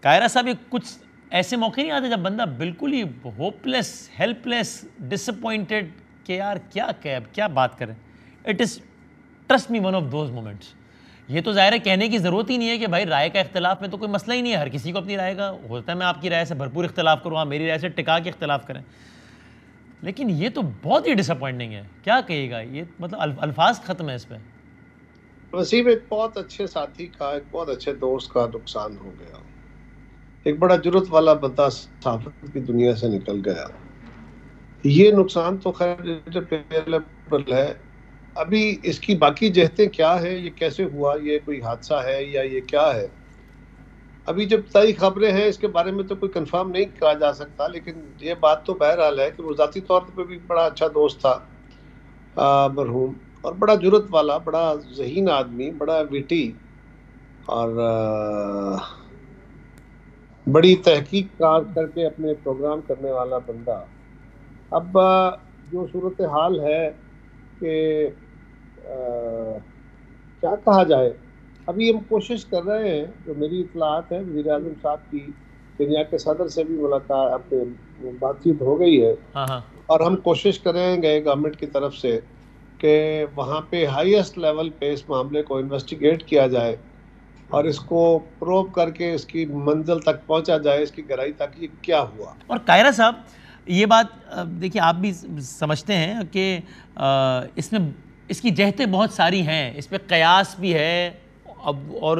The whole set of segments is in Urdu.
قاہرہ صاحب یہ کچھ ایسے موقع نہیں آتے جب بندہ بالکل ہی ہوپ لیس، ہیلپ لیس، ڈس اپوائنٹڈ کہ یار کیا بات کریں. It is trust me one of those moments. یہ تو ظاہر ہے کہنے کی ضرورت ہی نہیں ہے کہ بھائی رائے کا اختلاف میں تو کوئی مسئلہ ہی نہیں ہے، ہر کسی کو اپنی رائے کا ہوتا ہے. میں آپ کی رائے سے بھرپور اختلاف کروں، آپ میری رائے سے ٹکا کے اختلاف کریں. لیکن یہ تو بہت ہی ڈس اپوائنٹنگ ہے. کیا کہے گا یہ، مطلب الفاظ ختم ہے اس پہ. وسیم، ایک بہت اچھے ساتھی کا، ایک بہت اچھے دوست کا نقصان ہو گیا. ایک بڑا جرت والا بندہ صحافت کی دنیا سے نکل گیا. یہ نقصان تو خیر ہے. ابھی اس کی باقی جہتیں کیا ہے، یہ کیسے ہوا، یہ کوئی حادثہ ہے یا یہ کیا ہے، ابھی جب تائی خبریں ہیں اس کے بارے میں تو کوئی کنفرم نہیں کہا جا سکتا. لیکن یہ بات تو بہرحال ہے کہ وہ ذاتی طور پہ بھی بڑا اچھا دوست تھا مرحوم، اور بڑا جرت والا، بڑا ذہین آدمی، بڑا ویٹی اور بڑی تحقیق کار کر کے اپنے پروگرام کرنے والا بندہ. اب جو صورتحال ہے کہ کیا کہا جائے، ابھی ہم کوشش کر رہے ہیں، جو میری اطلاعات ہے وزیر اعظم صاحب کی کینیا کے صدر سے بھی ملاقات، بات چیت ہو گئی ہے. اور ہم کوشش کریں گے گورنمنٹ کی طرف سے کہ وہاں پہ ہائیسٹ لیول پہ اس معاملے کو انویسٹیگیٹ کیا جائے اور اس کو پروب کر کے اس کی منزل تک پہنچا جائے، اس کی گہرائی تک یہ کیا ہوا. اور قاہرہ صاحب یہ بات دیکھیے آپ بھی سمجھتے ہیں کہ اس میں اس کی جہتیں بہت ساری ہیں، اس پہ قیاس بھی ہے، اور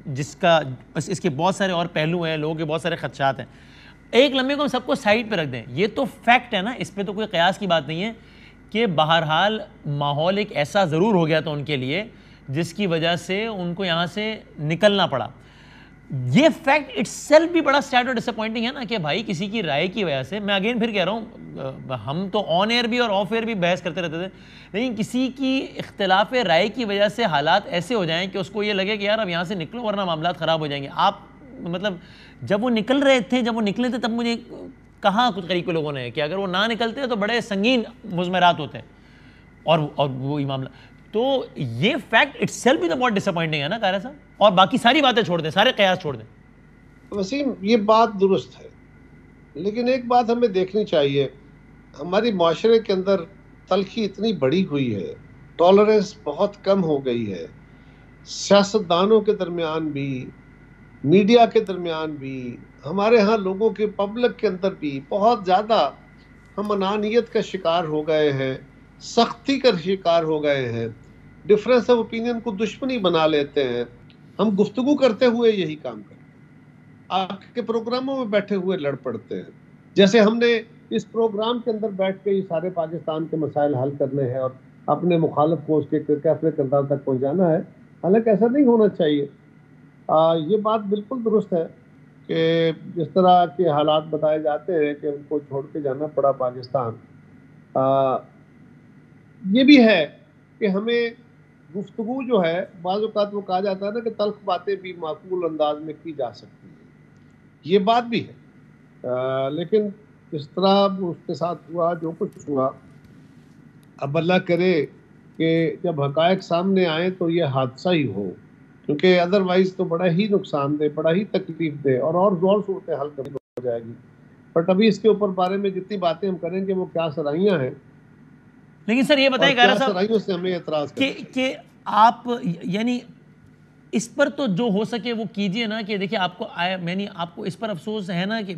جس کا اس کے بہت سارے اور پہلو ہیں، لوگوں کے بہت سارے خدشات ہیں. ایک لمحے کو ہم سب کو سائڈ پہ رکھ دیں، یہ تو فیکٹ ہے نا، اس پہ تو کوئی قیاس کی بات نہیں ہے کہ بہرحال ماحول ایک ایسا ضرور ہو گیا تھا ان کے لیے جس کی وجہ سے ان کو یہاں سے نکلنا پڑا. یہ فیکٹ اٹ سیلف بھی بڑا سیڈ اور ڈس اپوائنٹنگ ہے نا کہ بھائی کسی کی رائے کی وجہ سے، میں اگین پھر کہہ رہا ہوں، ہم تو آن ایئر بھی اور آف ایئر بھی بحث کرتے رہتے تھے، لیکن کسی کی اختلاف رائے کی وجہ سے حالات ایسے ہو جائیں کہ اس کو یہ لگے کہ یار اب یہاں سے نکلو ورنہ معاملات خراب ہو جائیں گے. آپ مطلب جب وہ نکل رہے تھے، جب وہ نکلے تھے، تب مجھے کہا کچھ قریب کے لوگوں نے کہ اگر وہ نہ نکلتے تو بڑے سنگین مضمرات ہوتے ہیں، اور وہی معاملہ. تو یہ فیکٹ اٹ سیلف بھی تو بہت ڈس اپوائنٹنگ ہے نا قاہرہ صاحب. اور باقی ساری باتیں چھوڑ دیں، سارے قیاس چھوڑ دیں. وسیم، یہ بات درست ہے، لیکن ایک بات ہمیں دیکھنی چاہیے، ہماری معاشرے کے اندر تلخی اتنی بڑی ہوئی ہے، ٹالرنس بہت کم ہو گئی ہے. سیاستدانوں کے درمیان بھی، میڈیا کے درمیان بھی، ہمارے ہاں لوگوں کے پبلک کے اندر بھی بہت زیادہ ہم انانیت کا شکار ہو گئے ہیں، سختی کا شکار ہو گئے ہیں، ڈفرینس آف اوپینین کو دشمنی بنا لیتے ہیں. ہم گفتگو کرتے ہوئے یہی کام کرتے ہیں، آپ کے پروگراموں میں بیٹھے ہوئے لڑ پڑتے ہیں. جیسے ہم نے اس پروگرام کے اندر بیٹھ کے یہ سارے پاکستان کے مسائل حل کرنے ہیں اور اپنے مخالف کو اس کے کیسے کردار تک پہنچانا ہے، حالانکہ ایسا نہیں ہونا چاہیے. یہ بات بالکل درست ہے کہ جس طرح کے حالات بتائے جاتے ہیں کہ ان کو چھوڑ کے جانا پڑا پاکستان، یہ بھی ہے کہ ہمیں گفتگو جو ہے، بعض اوقات وہ کہا جاتا ہے نا کہ تلخ باتیں بھی معقول انداز میں کی جا سکتی ہیں، یہ بات بھی ہے. لیکن اس طرح اس کے ساتھ ہوا جو کچھ ہوا، اب اللہ کرے کہ جب حقائق سامنے آئیں تو یہ حادثہ ہی ہو، کیونکہ ادروائز تو بڑا ہی نقصان دہ، بڑا ہی تکلیف دہ اور زور صورتحال کبھی ہو جائے گی. بٹ ابھی اس کے اوپر بارے میں جتنی باتیں ہم کریں گے وہ کیا سرائیاں ہیں. لیکن سر یہ بتائیں قاہرہ صاحب سرائیوں سے ہمیں اعتراض کہ آپ یعنی اس پر تو جو ہو سکے وہ کیجئے نا. کہ دیکھیں آپ کو آپ کو اس پر افسوس ہے نا کہ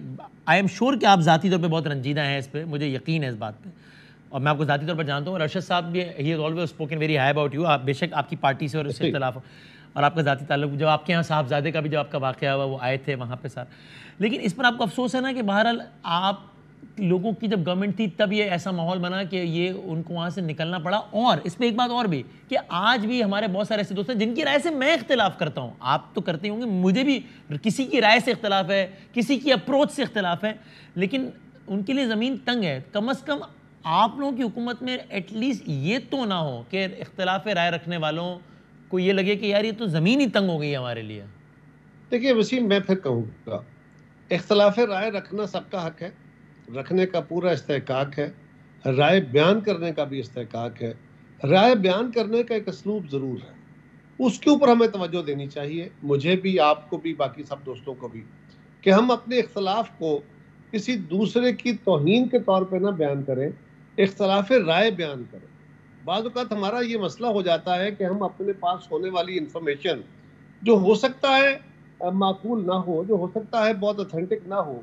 آئی ایم شور کہ آپ ذاتی طور پہ بہت رنجیدہ ہیں اس پہ، مجھے یقین ہے اس بات پہ، اور میں آپ کو ذاتی طور پر جانتا ہوں. ارشد صاحب بھی ہی is always spoken very high about you. آپ بے شک آپ کی پارٹی سے اور اس سے اختلاف ہو اور آپ کا ذاتی تعلق، جب آپ کے یہاں صاحبزادے کا بھی جب آپ کا واقعہ ہوا وہ آئے تھے وہاں پہ ساتھ. لیکن اس پر آپ کو افسوس ہے نا کہ بہرحال آپ لوگوں کی جب گورنمنٹ تھی تب یہ ایسا ماحول بنا کہ یہ ان کو وہاں سے نکلنا پڑا. اور اس میں ایک بات اور بھی کہ آج بھی ہمارے بہت سارے ایسے دوست ہیں جن کی رائے سے میں اختلاف کرتا ہوں، آپ تو کرتے ہوں گے، مجھے بھی کسی کی رائے سے اختلاف ہے، کسی کی اپروچ سے اختلاف ہے، لیکن ان کے لیے زمین تنگ ہے. کم از کم آپ لوگوں کی حکومت میں ایٹ لیسٹ یہ تو نہ ہو کہ اختلاف رائے رکھنے والوں کو یہ لگے کہ یار یہ تو زمین ہی تنگ ہو گئی ہے ہمارے لیے. دیکھیے وسیم، میں پھر کہوں گا اختلاف رائے رکھنا سب کا حق ہے، رکھنے کا پورا استحقاق ہے، رائے بیان کرنے کا بھی استحقاق ہے. رائے بیان کرنے کا ایک اسلوب ضرور ہے. اس کے اوپر ہمیں توجہ دینی چاہیے، مجھے بھی، آپ کو بھی، باقی سب دوستوں کو بھی، کہ ہم اپنے اختلاف کو کسی دوسرے کی توہین کے طور پہ نہ بیان کریں، اختلاف رائے بیان کریں۔ بعض اوقات ہمارا یہ مسئلہ ہو جاتا ہے کہ ہم اپنے پاس ہونے والی انفارمیشن جو ہو سکتا ہے معقول نہ ہو، جو ہو سکتا ہے بہت اتھینٹک نہ ہو،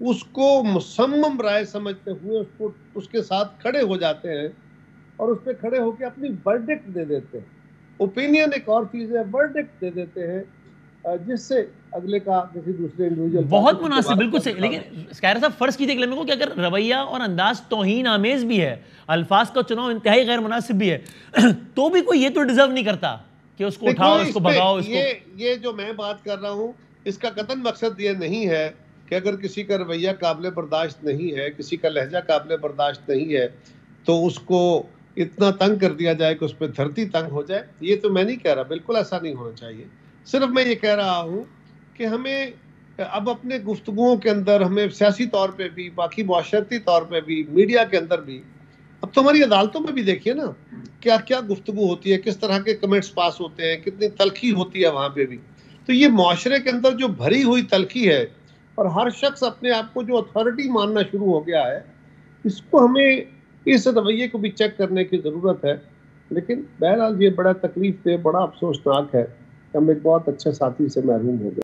اس کو مصمم رائے سمجھتے ہوئے اس کے ساتھ کھڑے ہو جاتے ہیں، اور اس پہ کھڑے ہو کے اپنی ورڈکٹ دے دیتے ہیں۔ اوپینین ایک اور چیز ہے، ورڈکٹ دے دیتے ہیں، جس سے اگلے کا کسی دوسرے انڈیویجول بہت مناسب، بالکل صحیح۔ لیکن قاہرہ صاحب فرض کیجئے کہ کہ اگر رویہ اور انداز توہین آمیز بھی ہے، الفاظ کا چناؤ انتہائی غیر مناسب بھی ہے، تو بھی کوئی یہ تو ڈیزرو نہیں کرتا کہ اس کو اٹھاؤ، اس کو بھگاؤ، اس کو... یہ جو میں بات کر رہا ہوں، اس کا قطعاً مقصد یہ نہیں ہے کہ اگر کسی کا رویہ قابل برداشت نہیں ہے، کسی کا لہجہ قابل برداشت نہیں ہے، تو اس کو اتنا تنگ کر دیا جائے کہ اس پہ دھرتی تنگ ہو جائے۔ یہ تو میں نہیں کہہ رہا، بالکل ایسا نہیں ہونا چاہیے۔ صرف میں یہ کہہ رہا ہوں کہ ہمیں اب اپنے گفتگوؤں کے اندر، ہمیں سیاسی طور پہ بھی، باقی معاشرتی طور پہ بھی، میڈیا کے اندر بھی، اب تو ہماری عدالتوں میں بھی دیکھیے نا، کیا کیا گفتگو ہوتی ہے، کس طرح کے کمنٹس پاس ہوتے ہیں، کتنی تلخی ہوتی ہے وہاں پہ بھی۔ تو یہ معاشرے کے اندر جو بھری ہوئی تلخی ہے، اور ہر شخص اپنے آپ کو جو اتھارٹی ماننا شروع ہو گیا ہے، اس کو ہمیں، اس رویے کو بھی چیک کرنے کی ضرورت ہے۔ لیکن بہرحال یہ بڑا تکلیف دہ، بڑا افسوسناک ہے کہ ہم ایک بہت اچھے ساتھی سے محروم ہو گئے۔